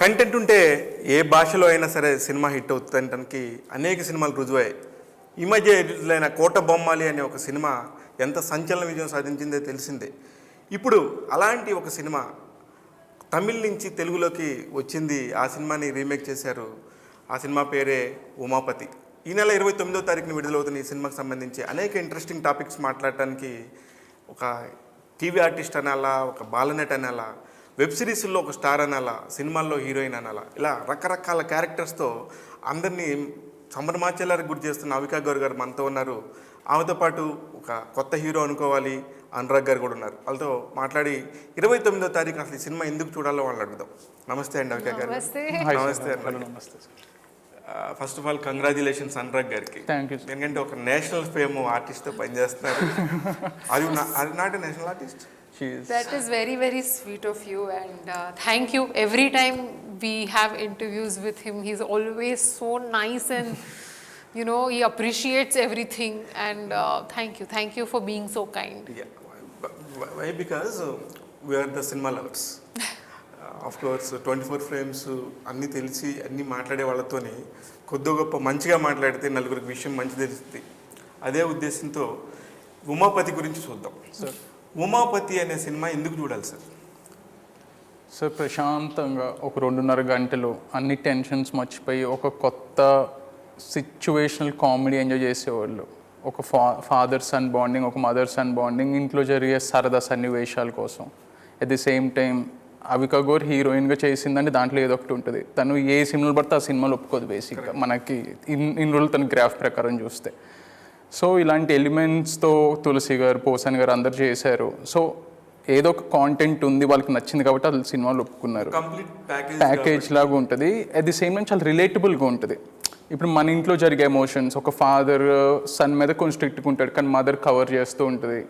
Content ఉంటే ఏ భాషలో అయినా సరే సినిమా హిట్ అవుతుందనడానికి అనేక సినిమాలు రుజువయ్యాయి. ఈ మధ్య విడుదలైన కోట బొమ్మాలి అనే ఒక సినిమా ఎంత సంచలన విజయం సాధించిందో తెలిసిందే. ఇప్పుడు అలాంటి ఒక సినిమా తమిళ్ నుంచి తెలుగులోకి వచ్చింది. ఆ సినిమాని రీమేక్ చేశారు. ఆ సినిమా పేరే ఉమాపతి. ఈ నెల 29వ తారీఖున విడుదలవుతున్న ఈ సినిమాకి సంబంధించి అనేక ఇంట్రెస్టింగ్ టాపిక్స్ మాట్లాడటానికి ఒక టీవీ ఆర్టిస్ట్ అనాలా, ఒక బాలనట్ అనాలా, వెబ్ సిరీస్లో ఒక స్టార్ అనాలా, సినిమాల్లో హీరోయిన్ అనాలా, ఇలా రకరకాల క్యారెక్టర్స్తో అందరినీ సంభ్రమాచార్యాలకు గురి చేస్తున్న అవికా గౌర్ గారు మనతో ఉన్నారు. ఆమెతో పాటు ఒక కొత్త హీరో అనుకోవాలి అనురాగ్ గారు కూడా ఉన్నారు. వాళ్ళతో మాట్లాడి 29వ తారీఖు అసలు ఈ సినిమా ఎందుకు చూడాలో వాళ్ళని అడుగుదాం. నమస్తే అండి అవికా గారు. నమస్తే. First of all congratulations Anurag గారికి. ఎందుకంటే ఒక నేషనల్ ఫేమ్ ఆర్టిస్ట్తో పనిచేస్తున్నారు. అది not a national artist. That is very, very sweet of you, and thank you. Every time we have interviews with him, he's always so nice and he appreciates everything, and thank you for being so kind. Yeah. Why? Because we are the cinema lovers. Of course 24 frames అన్నీ తెలిసి అన్నీ మాట్లాడే వాళ్ళతోని కొద్ది గొప్ప మంచిగా మాట్లాడితే నలుగురికి విషయం మంచి తెలుస్తుంది. అదే ఉద్దేశంతో ఉమాపతి గురించి చూద్దాం. ఉమాపతి అనే సినిమా ఎందుకు చూడాలి సార్? సార్ ప్రశాంతంగా ఒక 2.5 గంటలు అన్ని టెన్షన్స్ మర్చిపోయి ఒక కొత్త సిచ్యువేషనల్ కామెడీ ఎంజాయ్ చేసేవాళ్ళు. ఒక ఫాదర్ సన్ బాండింగ్, ఒక మదర్ సన్ బాండింగ్, ఇంట్లో జరిగే సరదా సన్నివేశాల కోసం. At the same time Avika Gor హీరోయిన్గా చేసిందంటే దాంట్లో ఏదో ఒకటి ఉంటుంది. తను ఏ సినిమాలు పడితే ఆ సినిమాలు ఒప్పుకోదు బేసిక్గా. మనకి ఇన్ని రోజులు తన గ్రాఫ్ ప్రకారం చూస్తే. సో ఇలాంటి ఎలిమెంట్స్తో తులసి గారు, పోసన్ గారు అందరు చేశారు. సో ఏదో ఒక కాంటెంట్ ఉంది, వాళ్ళకి నచ్చింది కాబట్టి వాళ్ళు సినిమాలు ఒప్పుకున్నారు. ప్యాకేజ్ లాగా ఉంటుంది. అట్ ది సేమ్ టైం చాలా రిలేటబుల్గా ఉంటుంది. ఇప్పుడు మన ఇంట్లో జరిగే ఎమోషన్స్, ఒక ఫాదర్ సన్ మీద కొంచెం స్ట్రిక్ట్గా ఉంటాడు కానీ మదర్ కవర్ చేస్తూ ఉంటుంది.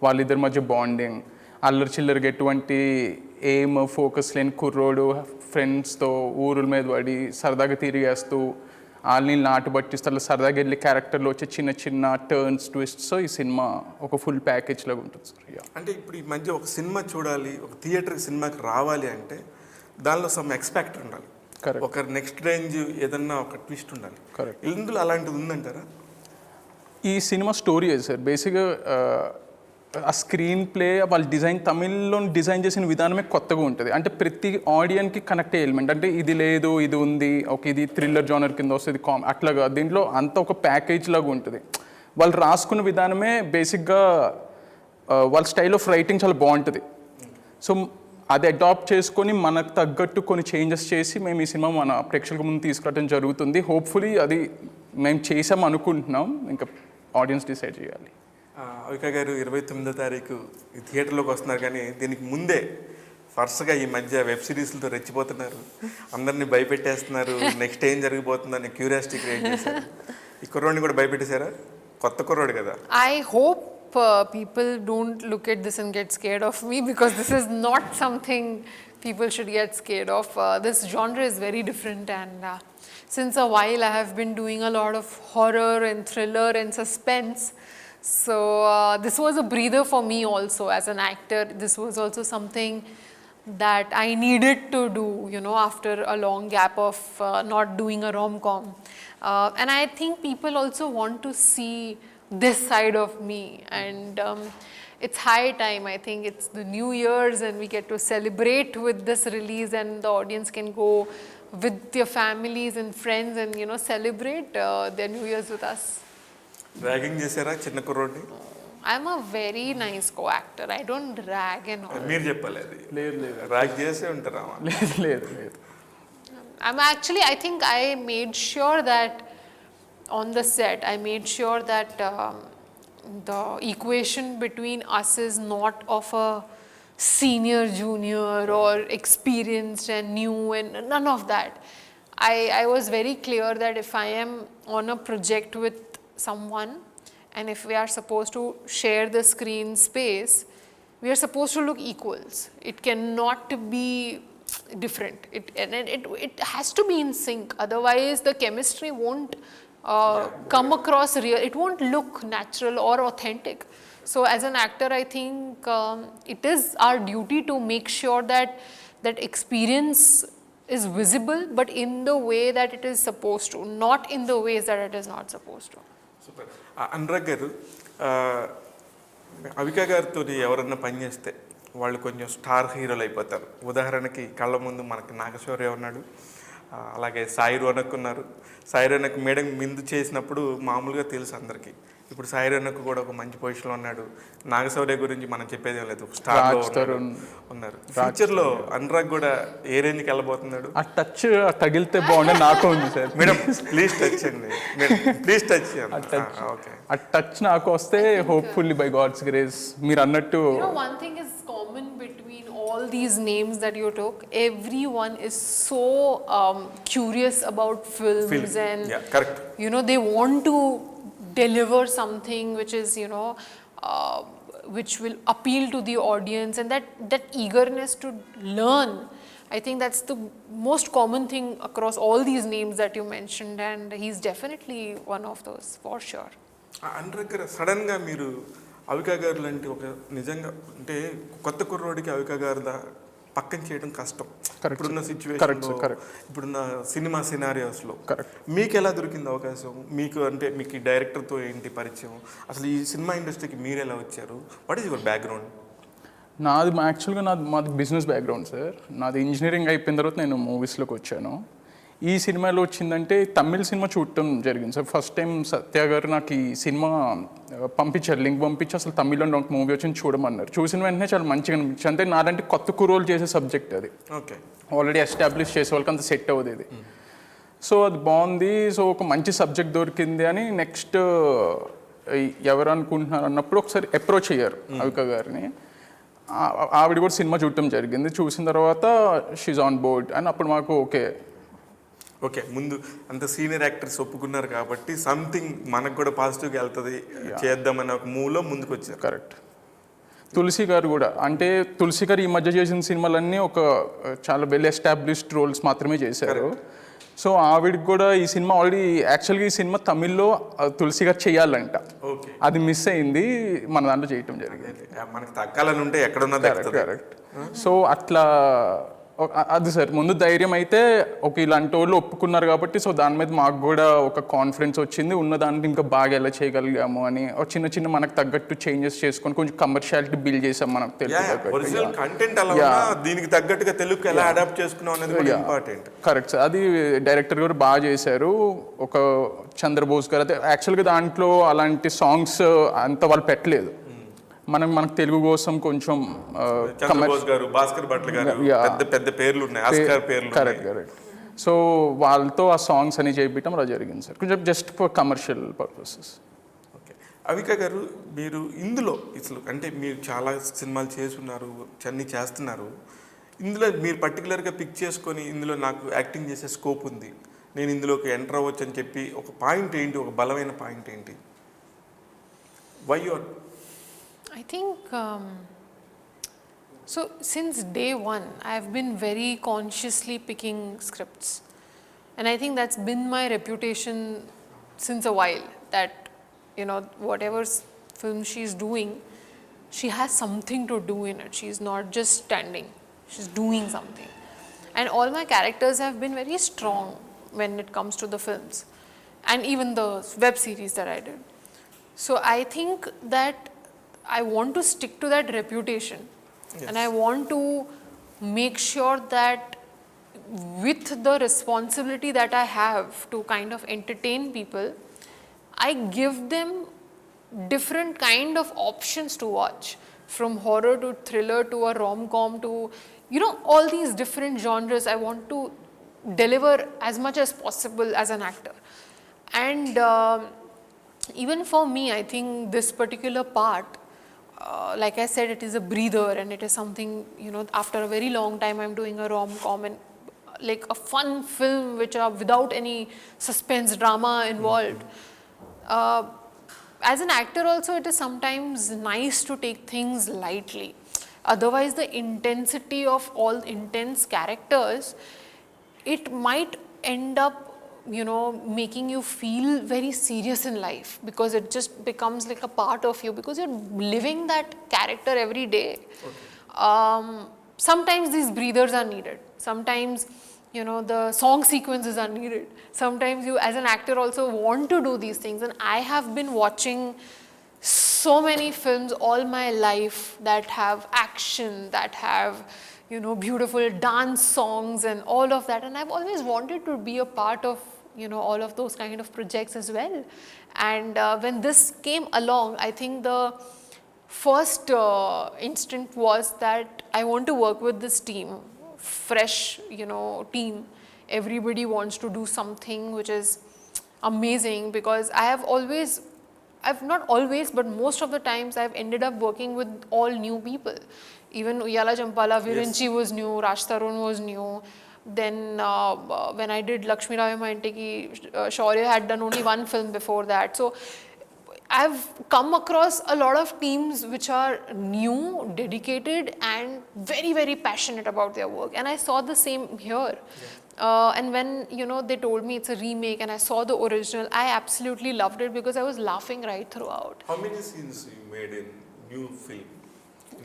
వాళ్ళిద్దరి మధ్య బాండింగ్, అల్లరి చిల్లరికి ఎటువంటి ఏం ఫోకస్ లేని కుర్రోడు ఫ్రెండ్స్తో ఊరుల మీద పడి సరదాగా తిరిగేస్తూ వాళ్ళని నాటు పట్టిస్తూ అలా సరదాగా వెళ్ళి క్యారెక్టర్లో వచ్చే చిన్న చిన్న టర్న్స్, ట్విస్ట్స్. ఈ సినిమా ఒక ఫుల్ ప్యాకేజ్ లాగా ఉంటుంది సార్. అంటే ఇప్పుడు ఈ మధ్య ఒక సినిమా చూడాలి, ఒక థియేటర్కి సినిమాకి రావాలి అంటే దానిలో సమ్ ఎక్స్పెక్ట్ ఉండాలి. ఒక నెక్స్ట్ రేంజ్ ఏదన్నా ఒక ట్విస్ట్ ఉండాలి. కరెక్ట్. ఇందులో అలాంటిది ఉందంటారా? ఈ సినిమా స్టోరీ సార్ బేసిక్గా ఆ స్క్రీన్ ప్లే వాళ్ళ డిజైన్, తమిళ్లో డిజైన్ చేసిన విధానమే కొత్తగా ఉంటుంది. అంటే ప్రతి ఆడియన్కి కనెక్ట్ అయ్యే ఎలిమెంట్, అంటే ఇది లేదు ఇది ఉంది, ఒక ఇది థ్రిల్లర్ జానర్ కింద వస్తుంది, అట్లాగా దీంట్లో అంతా ఒక ప్యాకేజ్ లాగా ఉంటుంది. వాళ్ళు రాసుకున్న విధానమే బేసిక్గా వాళ్ళ స్టైల్ ఆఫ్ రైటింగ్ చాలా బాగుంటుంది. సో అది అడాప్ట్ చేసుకొని మనకు తగ్గట్టు కొన్ని చేంజెస్ చేసి మేము ఈ సినిమా మన ప్రేక్షకుల ముందు తీసుకురావడం జరుగుతుంది. హోప్ఫుల్లీ అది మేము చేసాం అనుకుంటున్నాం, ఇంకా ఆడియన్స్ డిసైడ్ చేయాలి. అవికా గారు 29వ తారీఖు ఈ థియేటర్లోకి వస్తున్నారు, కానీ దీనికి ముందే వరుసగా ఈ మధ్య వెబ్ సిరీస్లతో రెచ్చిపోతున్నారు, అందరినీ భయపెట్టేస్తున్నారు. నెక్స్ట్ ఏం జరిగిపోతుందని క్యూరియాసిటీ క్రియేట్ చేశారు. ఈ కుర్రోడిని కూడా భయపెట్టేశారా? కొత్త కుర్రోడు కదా. I hope people don't look at this and get scared of me, because this is not something people should get scared of. This genre is very different, and since a while I have been doing a lot of horror and thriller and suspense. So this was a breather for me also as an actor. This was also something that I needed to do, after a long gap of not doing a rom-com. And I think people also want to see this side of me, and it's high time. I think it's the New Year's and we get to celebrate with this release, and the audience can go with their families and friends and celebrate their New Year's with us. Ragging చేశారా చిన్న కుర్రోడిని? I'm a very nice co-actor. I don't drag and all. మీరు చెప్పాలి. అది లేదు rag చేసే ఉంటారా? లేదు. I think I made sure that on the set, I made sure that the equation between us is not of a senior, junior or experienced and new, and none of that. I was very clear that if I am on a project with someone, and if we are supposed to share the screen space, we are supposed to look equals. It cannot be different. It has to be in sync. Otherwise the chemistry won't come across real. It won't look natural or authentic. So as an actor, I think it is our duty to make sure that that experience is visible, but in the way that it is supposed to, not in the ways that it is not supposed to. Super. Anurag గారు, అవికా గారితో ఎవరన్నా పనిచేస్తే వాళ్ళు కొంచెం star హీరోలు అయిపోతారు. ఉదాహరణకి కళ్ళ ముందు మనకి నాగశౌర్య ఉన్నాడు, అలాగే సాయి రోనక్ ఉన్నారు. సాయి రోనక్ మేడం ముందు చేసినప్పుడు మామూలుగా తెలుసు అందరికీ. ఇప్పుడు సాయి రోనక్ కూడా ఒక మంచి పొజిషన్లో ఉన్నాడు. నాగశౌర్య గురించి మనం చెప్పేదేం లేదు, స్టార్ ఉన్నారు. ఫ్యూచర్లో అనురాగ్ కూడా ఏ రేంజ్కి వెళ్ళబోతున్నాడు? ఆ టచ్ తగిలితే బాగుండే నాకు ఉంది సార్. మేడం ప్లీజ్ టచ్ అండి, ప్లీజ్ టచ్. ఓకే, ఆ టచ్ నాకు వస్తే హోప్ఫుల్లీ బై గాడ్స్ గ్రేస్ మీరు అన్నట్టు. One thing is common between all these names that you took. Everyone is so curious about films and correct. They want to deliver something which is which will appeal to the audience, and that eagerness to learn. I think that's the most common thing across all these names that you mentioned, and he's definitely one of those for sure. Anurag గారు, సడన్గా మీరు అవికా గారు లాంటి ఒక నిజంగా అంటే కొత్త కుర్రోడికి అవికా గారు పక్కన చేయడం కష్టం ఇప్పుడున్న సిచ్యువేషన్, ఇప్పుడున్న సినిమా సినారియోస్లో. మీకు ఎలా దొరికింది అవకాశం? మీకు అంటే మీకు ఈ డైరెక్టర్తో ఏంటి పరిచయం? అసలు ఈ సినిమా ఇండస్ట్రీకి మీరు ఎలా వచ్చారు? What is your background? యాక్చువల్గా మాది బిజినెస్ బ్యాక్గ్రౌండ్ సార్. నాది ఇంజనీరింగ్ అయిపోయిన తర్వాత నేను మూవీస్లోకి వచ్చాను. ఈ సినిమాలో వచ్చిందంటే తమిళ్ సినిమా చూడటం జరిగింది సార్. ఫస్ట్ టైం సత్య గారు నాకు ఈ సినిమా పంపించారు, లింక్ పంపించి అసలు తమిళ్లో ఒక మూవీ వచ్చింది చూడమన్నారు. చూసిన వెంటనే చాలా మంచిగా అనిపించింది. అంటే నాలంటే కొత్త కురోలు చేసే సబ్జెక్ట్ అది. ఓకే, ఆల్రెడీ ఎస్టాబ్లిష్ చేసే వాళ్ళకి అంత సెట్ అవ్వదు ఇది. సో అది బాగుంది, సో ఒక మంచి సబ్జెక్ట్ దొరికింది అని నెక్స్ట్ ఎవరు అనుకుంటున్నారు అన్నప్పుడు ఒకసారి అప్రోచ్ అయ్యారు అవికా గారిని. ఆవిడ కూడా సినిమా చూడటం జరిగింది. చూసిన తర్వాత షీజ్ ఆన్ బోర్డ్ అని అప్పుడు మాకు ఓకే ముందు అంత సీనియర్ యాక్టర్స్ ఒప్పుకున్నారు కాబట్టి సంథింగ్ మనకు కూడా పాజిటివ్గా వెళ్తుంది చేద్దామని ఒక మూవ్లో ముందుకు వచ్చారు. కరెక్ట్. తులసి గారు కూడా, అంటే తులసి గారు ఈ మధ్య చేసిన సినిమాలన్నీ ఒక చాలా వెల్ ఎస్టాబ్లిష్డ్ రోల్స్ మాత్రమే చేశారు. సో ఆవిడకి కూడా ఈ సినిమా ఆల్రెడీ యాక్చువల్గా ఈ సినిమా తమిళ్లో తులసి గారు చేయాలంట, అది మిస్ అయింది, మన దాంట్లో చేయటం జరిగింది. మనకి తగ్గాలని ఉంటే ఎక్కడున్నా. కరెక్ట్. సో అట్లా అది సార్ ముందు ధైర్యం అయితే ఒక ఇలాంటి వాళ్ళు ఒప్పుకున్నారు కాబట్టి సో దాని మీద మాకు కూడా ఒక కాన్ఫిడెన్స్ వచ్చింది. ఉన్న దాంట్లో ఇంకా బాగా ఎలా చేయగలిగాము అని చిన్న చిన్న మనకు తగ్గట్టు చేంజెస్ చేసుకొని కొంచెం కమర్షియాలిటీ బిల్డ్ చేసాం. మనకు దీనికి తగ్గట్టుగా తెలుగు ఎలా అడాప్ట్ చేసుకున్నాం అనేది ఇంపార్టెంట్. కరెక్ట్ సార్, అది డైరెక్టర్ గారు బాగా చేశారు. ఒక చంద్రబోస్ గారు అయితే యాక్చువల్గా దాంట్లో అలాంటి సాంగ్స్ అంత వాళ్ళు పెట్టలేదు. మనకు తెలుగు కోసం కొంచెం కరెక్ట్. సో వాళ్ళతో ఆ సాంగ్స్ అని చేయించడం అలా జరిగింది సార్, కొంచెం just for commercial purposes. Okay, Avika గారు మీరు ఇందులో అసలు అంటే మీరు చాలా సినిమాలు చేస్తున్నారు, అన్నీ చేస్తున్నారు. ఇందులో మీరు పర్టికులర్గా పిక్ చేసుకొని ఇందులో నాకు యాక్టింగ్ చేసే స్కోప్ ఉంది, నేను ఇందులోకి ఎంటర్ అవ్వచ్చు అని చెప్పి ఒక పాయింట్ ఏంటి, ఒక బలమైన పాయింట్ ఏంటి? Why your? I think so since day one I have been very consciously picking scripts, and I think that's been my reputation since a while, that whatever film she's doing, she has something to do in it. She's not just standing, she's doing something. And all my characters have been very strong when it comes to the films and even the web series that I did. So I think that I want to stick to that reputation. Yes. And I want to make sure that with the responsibility that I have to kind of entertain people, I give them different kind of options to watch, from horror to thriller to a rom-com to all these different genres. I want to deliver as much as possible as an actor. And even for me, I think this particular part, like I said, it is a breather, and it is something, after a very long time I'm doing a rom-com and like a fun film which are without any suspense drama involved. As an actor also, it is sometimes nice to take things lightly. Otherwise the intensity of all intense characters, it might end up making you feel very serious in life, because it just becomes like a part of you, because you're living that character every day. Okay. Sometimes these breathers are needed. Sometimes you know, the song sequences are needed. Sometimes you as an actor also want to do these things, and I have been watching so many films all my life that have action, that have, you know, beautiful dance songs and all of that, and I've always wanted to be a part of, you know, all of those kind of projects as well. And when this came along, I think the first instinct was that I want to work with this team, fresh, you know, team. Everybody wants to do something which is amazing, because I've not always, but most of the times I've ended up working with all new people. Even Uyala Champala, Virinchi was new, Raj Tarun was new. Then when I did Lakshmi Ravima Intiki, Shaurya had done only one film before that. So I've come across a lot of teams which are new, dedicated, and very, very passionate about their work. And I saw the same here. And when, you know, they told me it's a remake and I saw the original, I absolutely loved it because I was laughing right throughout. How many scenes you made in new film?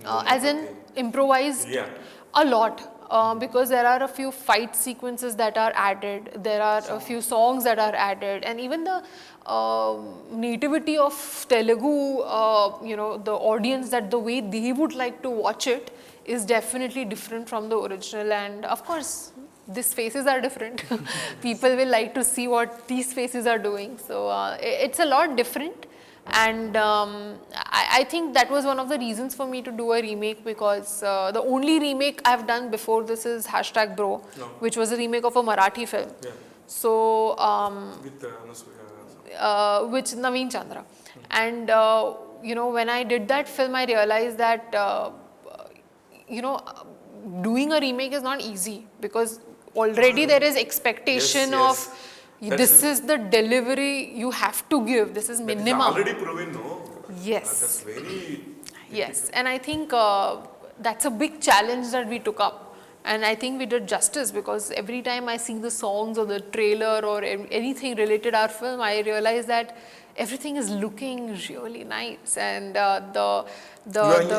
As in improvised? Yeah. A lot. Because there are a few fight sequences that are added, there are a few songs that are added, and even the nativity of Telugu, you know, the audience, that the way they would like to watch it is definitely different from the original. And of course, these faces are different. People will like to see what these faces are doing. So it's a lot different. And I think that was one of the reasons for me to do a remake, because the only remake I've done before this is #Bro, which was a remake of a Marathi film. Yeah. So With which Naveen Chandra. And you know, when I did that film, I realized that you know, doing a remake is not easy, because already there is expectation Yes. of this is the delivery you have to give. This is minimum. already proven, no? Yes. That's very... Yes, and I think that's a big challenge that we took up, and I think we did justice, because every time I see the songs or the trailer or anything related to our film, I realize that everything is looking really nice. And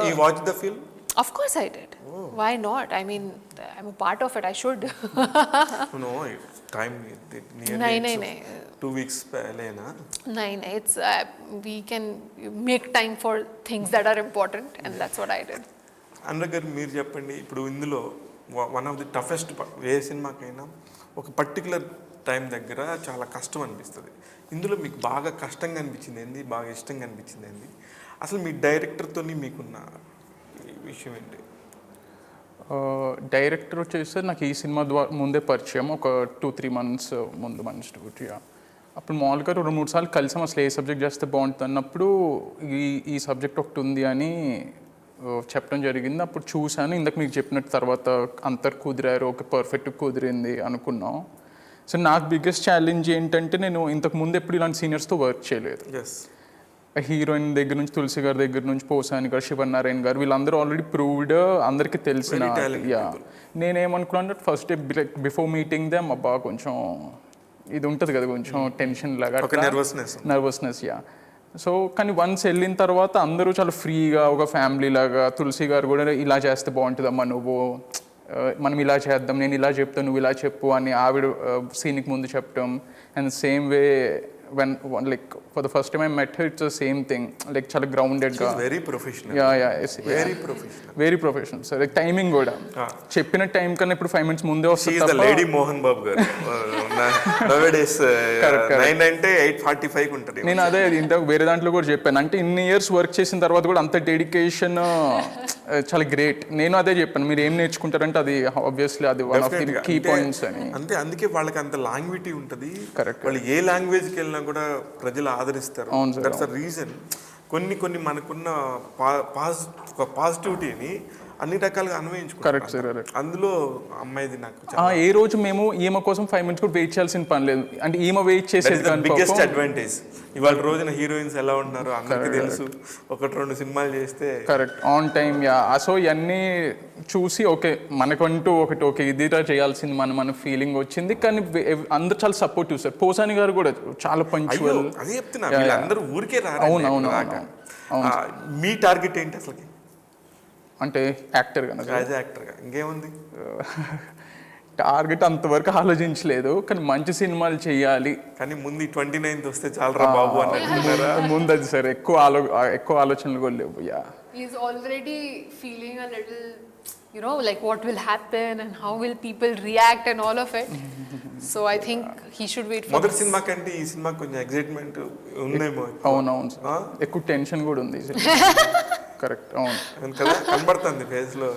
You watched the film? Of course I did. Oh. Why not? I mean, I'm a part of it. I should. No, time nearly 2 weeks pehle na. No, it's we can make time for things that are important, and that's what I did. Anuragh garu meer cheppandi, ippudu indulo one of the toughest ఏ సినిమాకైనా ఒక particular time దగ్గర చాలా కష్టం అనిపిస్తుంది. ఇందులో మీకు బాగా కష్టంగా అనిపించింది ఏంది, బాగా ఇష్టంగా అనిపించింది ఏంది, అసలు మీ డైరెక్టర్తో మీకున్న విషయం ఏంటి? డైరెక్టర్ వచ్చేసి నాకు ఈ సినిమా ముందే పరిచయం, ఒక 2-3 months ముందు మన స్టూడియో. అప్పుడు మామూలుగా 2-3 సార్లు కలిసాం, అసలు ఏ సబ్జెక్ట్ చేస్తే బాగుంటుంది అన్నప్పుడు ఈ సబ్జెక్ట్ ఒకటి ఉంది అని చెప్పడం జరిగింది. అప్పుడు చూశాను, ఇందాక మీకు చెప్పినట్టు తర్వాత అందరు కుదిరారు, ఒక పర్ఫెక్ట్ కుదిరింది అనుకున్నాం. సో నాకు బిగ్గెస్ట్ ఛాలెంజ్ ఏంటంటే, నేను ఇంతకు ముందు ఎప్పుడు ఇలాంటి సీనియర్స్తో వర్క్ చేయలేదు. హీరోయిన్ దగ్గర నుంచి తులసి గారి దగ్గర నుంచి పోసాని గారు, శివనారాయణ గారు, వీళ్ళందరూ ఆల్రెడీ ప్రూవ్డ్, అందరికీ తెలిసిన. నేనేమనుకున్నాను, first day before meeting them అబ్బా కొంచెం ఇది ఉంటుంది కదా, కొంచెం టెన్షన్ లాగా, నర్వస్నెస్. సో కానీ వన్స్ వెళ్ళిన తర్వాత అందరూ చాలా ఫ్రీగా ఒక ఫ్యామిలీ లాగా, తులసి గారు కూడా ఇలా చేస్తే బాగుంటుందమ్మా నువ్వు, మనం ఇలా చేద్దాం, నేను ఇలా చెప్తాను నువ్వు ఇలా చెప్పు అని ఆవిడ సీన్కి ముందు చెప్పడం. And same way when like for the first time I met her, it's the same thing, like chala grounded ga, very professional. Very professional. So like timing kuda cheppina time kanna ippudu 5 minutes munde vastadi. She is the lady Mohan Babu garu. Nowadays 9 ante 8:45 untadi. నేను అదే ఇంత వేరే దాంట్లో కూడా చెప్పాను, అంటే ఇన్ని years work చేసిన తర్వాత కూడా అంత డెడికేషన్ చాలా గ్రేట్. నేను అదే చెప్పాను, మీరు ఏం నేర్చుకుంటారంటే అది ఆబ్వియస్లీ అది one of the key points అని. అంతే, అందుకే వాళ్ళకి అంత లాంగ్విటీ ఉంటుంది. వాళ్ళు ఏ లాంగ్వేజ్కి వెళ్ళినా కూడా ప్రజలు ఆదరిస్తారు. That's the reason. కొన్ని మనకున్న పాజిటివిటీని అన్ని రకాలుగా అన్వయించుకుంటారు. అందులో అమ్మాయిది నాకు ఏ రోజు మేము ఈమె కోసం 5 minutes కూడా వెయిట్ చేయాల్సిన పని లేదు, అంటే ఈమె వెయిట్ చేసేది బిగ్గెస్ట్ అడ్వాంటేజ్. ఇవాళ రోజున హీరోయిన్స్ ఎలా ఉన్నారు అందరికీ తెలుసు, 1-2 సినిమాలు చేస్తే కరెక్ట్ ఆన్ టైమ్. సో ఇవన్నీ చూసి ఓకే మనకంటూ ఒకటి ఓకే ఇదిరా చేయాల్సింది మన ఫీలింగ్ వచ్చింది. కానీ అందరు చాలా సపోర్టివ్ సార్. పోసాని గారు కూడా చాలా పంక్చువల్. అదే చెప్తున్నా, వీళ్ళందరూ ఊరికే రారు. అవును. మీ టార్గెట్ ఏంటి అసలుకి? అంటే యాక్టర్గా, యాజ్ యాక్టర్గా ఇంకేముంది? టార్గెట్ అంతవరకు ఆలోచించలేదు, కానీ మంచి సినిమాలు చేయాలి. కానీ ముందు 29th వస్తే చాలరా బాబు అన్నట్టున్నారా? ముందు అది సార్, ఎక్కువ ఆలోచనలు కూడా లేవు. Yeah, He's already feeling a little, you know, like what will happen and how will people react and all of it. So I think he should wait for మొదటి this. సినిమా కంటే ఈ cinema కొంచెం excitement ఉందేమో. అవునవును sir, ఎక్కువ tension కూడా ఉంది. Correct, అవును. అవును కదా, కనబడుతుంది ఫేస్ లో.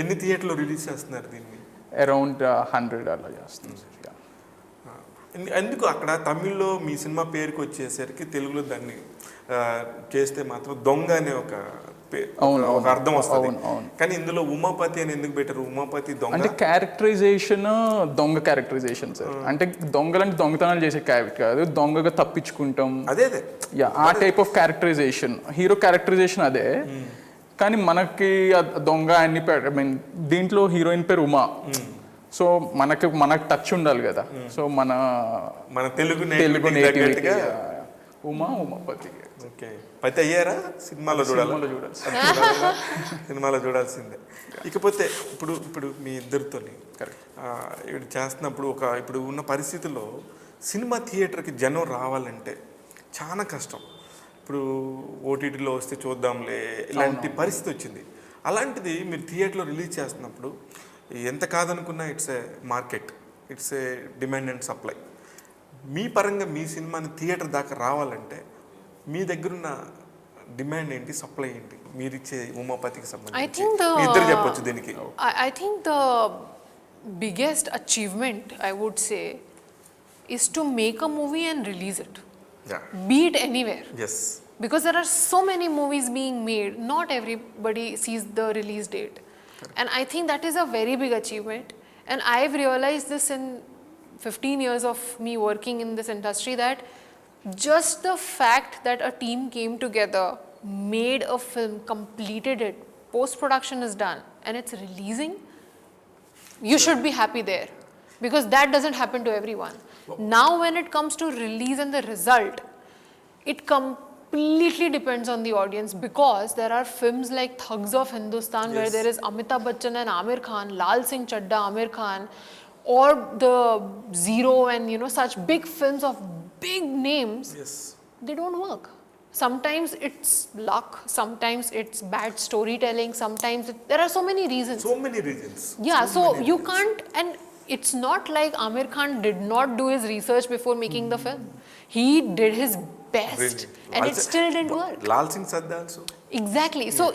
ఎన్ని థియేటర్లో రిలీజ్ చేస్తున్నారు దీన్ని? అరౌండ్ 100 అలా చేస్తుంది సార్. ఎందుకు అక్కడ తమిళ్లో మీ సినిమా పేరుకి వచ్చేసరికి తెలుగులో దాన్ని చేస్తే మాత్రం దొంగ అనే ఒక అర్థం వస్తుంది, కానీ ఇందులో ఉమాపతి అని ఎందుకు పెట్టారు? ఉమాపతి దొంగ అంటే క్యారెక్టరైజేషన్, దొంగ క్యారెక్టరైజేషన్ సార్. అంటే దొంగలంటే దొంగతనాలు చేసే క్యారెక్టర్ కాదు, దొంగగా తప్పించుకుంటాం. అదే యా, ఆ type of characterization. Hero characterization అదే, కానీ మనకి దొంగ అన్ని ఐ మీన్ దీంట్లో హీరోయిన్ పేరు ఉమా. సో మనకు టచ్ ఉండాలి కదా. సో మన తెలుగు నేటివిటీ ఉమాపతి. ఓకే, పతి అయ్యారా? సినిమాలో సినిమాలో చూడాల్సిందే. ఇకపోతే ఇప్పుడు మీ ఇద్దరితో ఇప్పుడు చేస్తున్నప్పుడు ఇప్పుడు ఉన్న పరిస్థితుల్లో సినిమా థియేటర్కి జనం రావాలంటే చాలా కష్టం. ఇప్పుడు ఓటీటీలో వస్తే చూద్దాంలే ఇలాంటి పరిస్థితి వచ్చింది. అలాంటిది మీరు థియేటర్లో రిలీజ్ చేస్తున్నప్పుడు ఎంత కాదనుకున్నా it's a market, it's a demand and supply. మీ పరంగా మీ సినిమాని థియేటర్ దాకా రావాలంటే మీ దగ్గరున్న డిమాండ్ ఏంటి, సప్లై ఏంటి? మీరు ఇచ్చే ఉమాపతికి సంబంధించి ఇద్దరు చెప్పొచ్చు దీనికి. I think the biggest achievement, I would say, is to make a movie and release it. Yeah. Be it anywhere. Yes. Because there are so many movies being made, not everybody sees the release date. Correct. And I think that is a very big achievement. And I've realized this in 15 years of me working in this industry, that just the fact that a team came together, made a film, completed it, post-production is done, and it's releasing, you should be happy there. Because that doesn't happen to everyone. Now when it comes to release and the result, it completely depends on the audience, because there are films like Thugs of Hindustan, where there is Amitabh Bachchan and Amir Khan, Lal Singh Chadda, Amir Khan, or the Zero, and you know, such big films of big names. Yes. They don't work. Sometimes it's luck, sometimes it's bad storytelling, sometimes there are so many reasons. So many reasons. Yeah, so you can't, and it's not like Amir Khan did not do his research before making the film. He did his best, Really? and it still didn't work. Lal Singh Chadda also. Exactly. So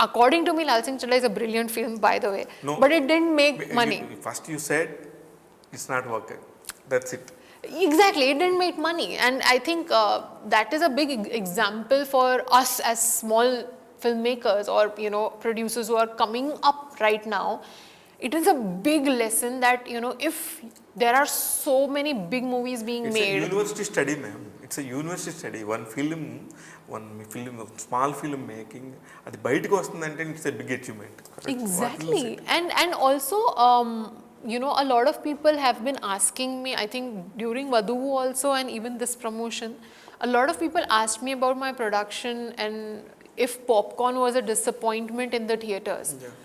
according to me, Lal Singh Chadda is a brilliant film, by the way. No. But it didn't make money. First you said it's not working. That's it. Exactly, it didn't make money, and I think that is a big example for us as small filmmakers, or you know, producers who are coming up right now. It is a big lesson that, you know, if there are so many big movies being It's made. a university study, ma'am. It's a university study. One film, small film making, అది బయటకు వస్తుందంటే it's a big achievement. Correct? Exactly, and also you know, a lot of people have been asking me, I think during Vadu also, and even this promotion, a lot of people asked me about my production and if Popcorn was a disappointment in the theaters. Yeah.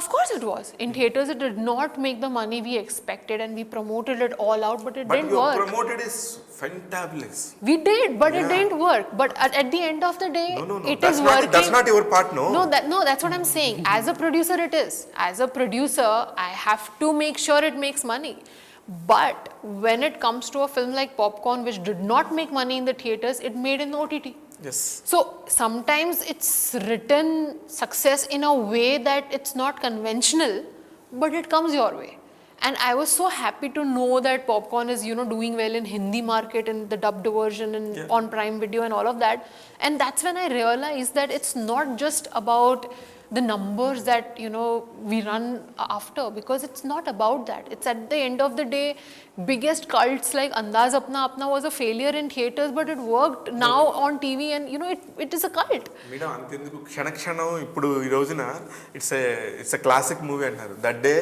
Of course it was. In theaters it did not make the money we expected, and we promoted it all out, but it didn't work. But your promoted is fantabulous. We did, but it Yeah. didn't work. But at the end of the day, No. it That's is not, working. that's not your part, no? No, that's what I'm saying. As a producer, it is. As a producer, I have to make sure it makes money. But when it comes to a film like Popcorn, which did not make money in the theaters, it made in OTT. Yes. So sometimes it's written success in a way that it's not conventional, but it comes your way. And I was so happy to know that Popcorn is, you know, doing well in Hindi market, in the dubbed version, and on Prime Video and all of that. And that's when I realized that it's not just about the numbers that, you know, we run after, because it's not about that. It's at the end of the day, biggest cults like Andaz Apna Apna was a failure in theaters, but it worked now on TV, and you know, it is a cult. Madam అంతెందుకు క్షణక్షణం ఇప్పుడు ఈ రోజున it's a classic movie అంటారు. That day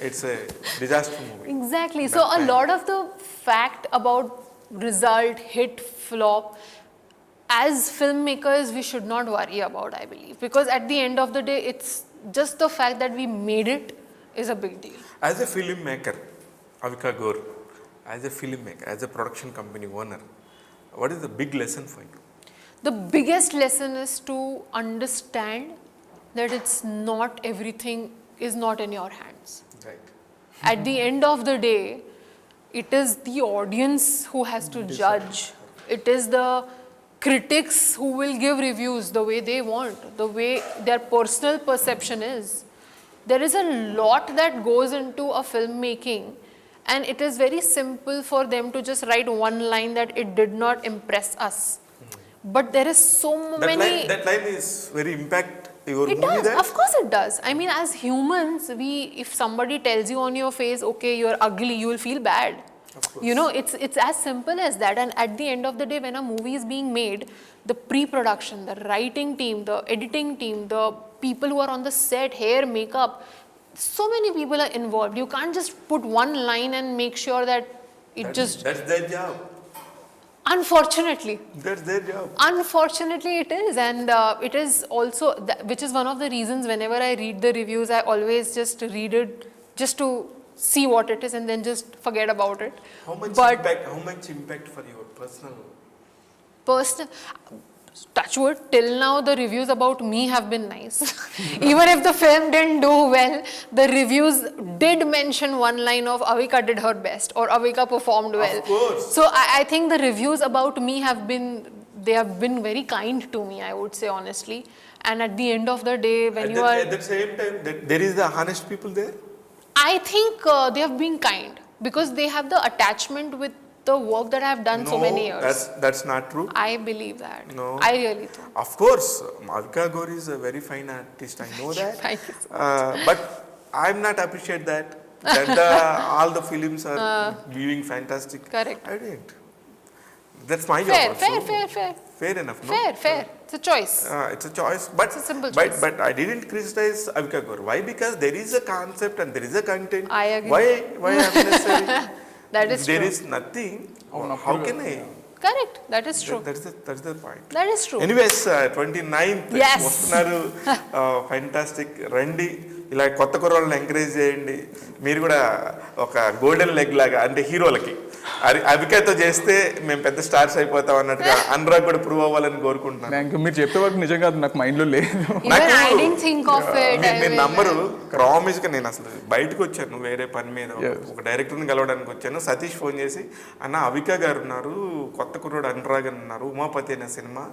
it's a disaster movie. Exactly. So a lot of the fact about result, hit, flop, as filmmakers, we should not worry about, I believe, because at the end of the day, it's just the fact that we made it, is a big deal. As a filmmaker, Avika Gor, as a filmmaker, as a production company owner, what is the big lesson for you? The biggest lesson is to understand that it's not everything is not in your hands. Right. At the end of the day, it is the audience who has to judge. It is the critics who will give reviews the way they want, the way their personal perception is. There is a lot that goes into a filmmaking, and it is very simple for them to just write one line that it did not impress us. But there is so many. That line is very impact your It movie does, there? of course it does. I mean, as humans, if somebody tells you on your face, okay, you're ugly, you will feel bad. Of course. You know, it's as simple as that. And at the end of the day, when a movie is being made, the pre-production, the writing team, the editing team, the people who are on the set, hair, makeup, so many people are involved. You can't just put one line and make sure that That's their job. Unfortunately. That's their job. Unfortunately, it is, and it is also, which is one of the reasons whenever I read the reviews, I always just read it just to see what it is and then just forget about it. How much impact for your personal? Touch wood, till now the reviews about me have been nice. Even if the film didn't do well, the reviews did mention one line of Avika did her best or Avika performed well. Of course. So I think the reviews about me have been very kind to me, I would say honestly. And at the end of the day, At the same time, there is the honest people there? I think they have been kind because they have the attachment with the work that I have done so many years. That's not true. I believe that. No. I really do. Of course, Avika Gor is a very fine artist. I know that. Thank you so much. But I'm not appreciate that. All the films are viewing fantastic. Correct. I didn't. That's my Fair, job also. fair. Fair enough, no? Fair. It's a choice. It's a choice, but It's a simple choice. But I didn't criticize Avika Gor. Why? Because there is a concept and there is a content. I agree. Why unnecessary? That is There true. is nothing. How can I? Correct. That is true. That's the point. That is true. Anyways, 29th Yes. వస్తున్నారు fantastic రండి ఇలా కొత్త కుర్రోళ్ళని encourage చేయండి మీరు కూడా ఒక golden leg లాగా అంటే హీరోలకి అవికాతో చేస్తే మేము పెద్ద స్టార్స్ అయిపోతాం అన్నట్టుగా అనురాగ్ కూడా ప్రూవ్ అవ్వాలని కోరుకుంటున్నాను. మీరు చెప్పే వరకు నిజంగా అది నాకు మైండ్లో లేదు. Even I didn't think of it. నేను నంబరు ప్రామిస్ గా నేను అసలు బయటకు వచ్చాను వేరే పని మీద ఒక డైరెక్టర్ని కలవడానికి వచ్చాను. సతీష్ ఫోన్ చేసి అన్న అవికా గారు ఉన్నారు, కొత్త కుర్రోడు అనురాగ్ అని ఉన్నారు, ఉమాపతి అనే సినిమా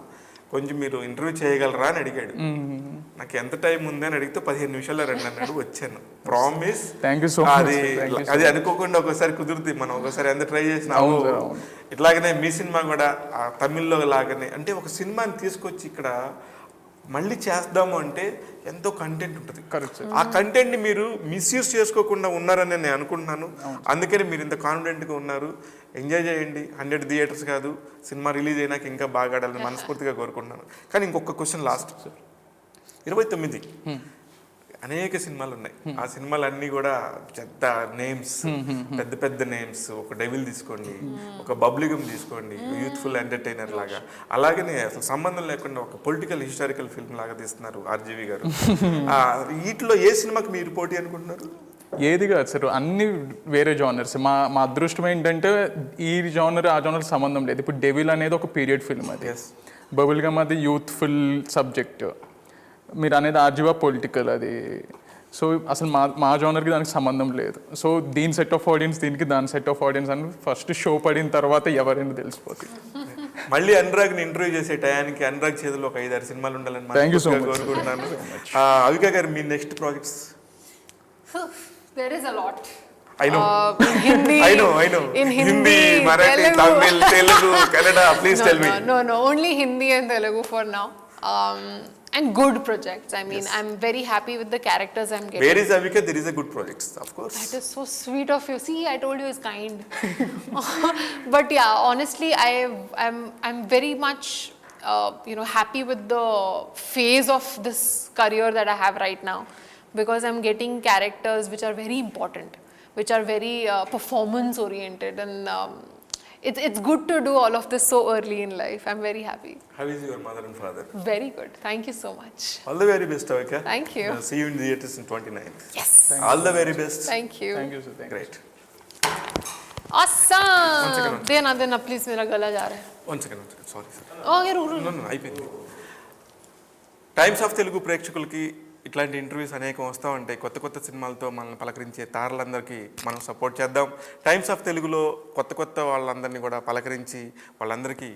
కొంచెం మీరు ఇంటర్వ్యూ చేయగలరా అని అడిగాడు. నాకు ఎంత టైం ఉంది అని అడిగితే 15 నిమిషాల్లో రండి అన్నాడు. వచ్చాను. ప్రామిస్. అది అనుకోకుండా ఒకసారి కుదురుతుంది. మనం ఒకసారి ఎంత ట్రై చేసినా ఇట్లాగనే మీ సినిమా కూడా తమిళ్లో లాగానే అంటే ఒక సినిమాని తీసుకొచ్చి ఇక్కడ మళ్ళీ చేద్దాము అంటే ఎంతో కంటెంట్ ఉంటుంది. ఆ కంటెంట్ని మీరు మిస్యూజ్ చేసుకోకుండా ఉన్నారని నేను అనుకుంటున్నాను. అందుకని మీరు ఇంత కాన్ఫిడెంట్గా ఉన్నారు. ఎంజాయ్ చేయండి. 100 థియేటర్స్ కాదు, సినిమా రిలీజ్ అయినాక ఇంకా బాగా ఆడాలని మనస్ఫూర్తిగా కోరుకుంటున్నాను. కానీ ఇంకొక క్వశ్చన్ లాస్ట్. 29 అనేక సినిమాలు ఉన్నాయి. ఆ సినిమాలన్నీ కూడా పెద్ద నేమ్స్, పెద్ద నేమ్స్. ఒక డెవిల్ తీసుకోండి, ఒక బబ్లిగమ్ తీసుకోండి, యూత్ఫుల్ ఎంటర్టైనర్ లాగా. అలాగనే అసలు సంబంధం లేకుండా ఒక పొలిటికల్ హిస్టారికల్ ఫిల్మ్ లాగా తీస్తున్నారు ఆర్జీవి గారు. వీటిలో ఏ సినిమాకి మీరు పోటీ అనుకుంటున్నారు? ఏది కాదు సార్, అన్ని వేరే జానర్స్. మా అదృష్టం ఏంటంటే ఈ జానర్ ఆ జానర్ సంబంధం లేదు. ఇప్పుడు డెవిల్ అనేది ఒక పీరియడ్ ఫిల్మ్, అది బబుల్గమ్ అది యూత్ఫుల్ సబ్జెక్ట్, మీరు అనేది ఆర్జీవా పొలిటికల్ అది. సో అసలు మా జానర్కి దానికి సంబంధం లేదు. సో దీని సెట్ ఆఫ్ ఆడియన్స్ దీనికి, దాని సెట్ ఆఫ్ ఆడియన్స్ అని ఫస్ట్ షో పడిన తర్వాత ఎవరైనా తెలిసిపోతుంది. మళ్ళీ అనురాగ్ని ఇంటర్వ్యూ చేసే టయానికి అనురాగ్ చేతిలో ఒక 5-6 సినిమాలు ఉండాలని కోరుకుంటున్నాను. అవికా గారు మీ next projects? There is a lot. I know. In Hindi. I know. In Hindi, Marathi, Tamil, Telugu, Kannada. Please tell me. No. Only Hindi and Telugu for now. And good projects. I mean, I'm very happy with the characters I'm getting. Where is Avika? There is a good projects, of course. That is so sweet of you. See, I told you it's kind. But yeah, honestly, I'm very much happy with the phase of this career that I have right now, because I'm getting characters which are very important, which are very performance oriented, and it's good to do all of this so early in life. I'm very happy. How is your mother and father? Very good. Thank you so much. All the very best, Avika. Thank you. See you in the theaters in 29th. Yes. All the very best. Thank you. Thank you sir thank Great. Awesome. देना please, मेरा गला जा रहा है. One second. Sorry, sir. Oh, ये रुक No, అయిపోయింది. Times of Telugu ప్రేక్షకులకి ఇట్లాంటి ఇంటర్వ్యూస్ అనేకం వస్తూ ఉంటాయి. కొత్త కొత్త సినిమాలతో మనల్ని పలకరించే తారలందరికీ మనం సపోర్ట్ చేద్దాం. టైమ్స్ ఆఫ్ తెలుగులో కొత్త కొత్త వాళ్ళందరినీ కూడా పలకరించి వాళ్ళందరికీ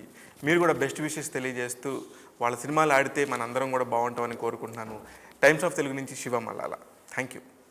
మీరు కూడా బెస్ట్ విషెస్ తెలియజేస్తూ వాళ్ళ సినిమాలు ఆడితే మనందరం కూడా బాగుంటామని కోరుకుంటున్నాను. టైమ్స్ ఆఫ్ తెలుగు నుంచి శివ మల్లాల. Thank you.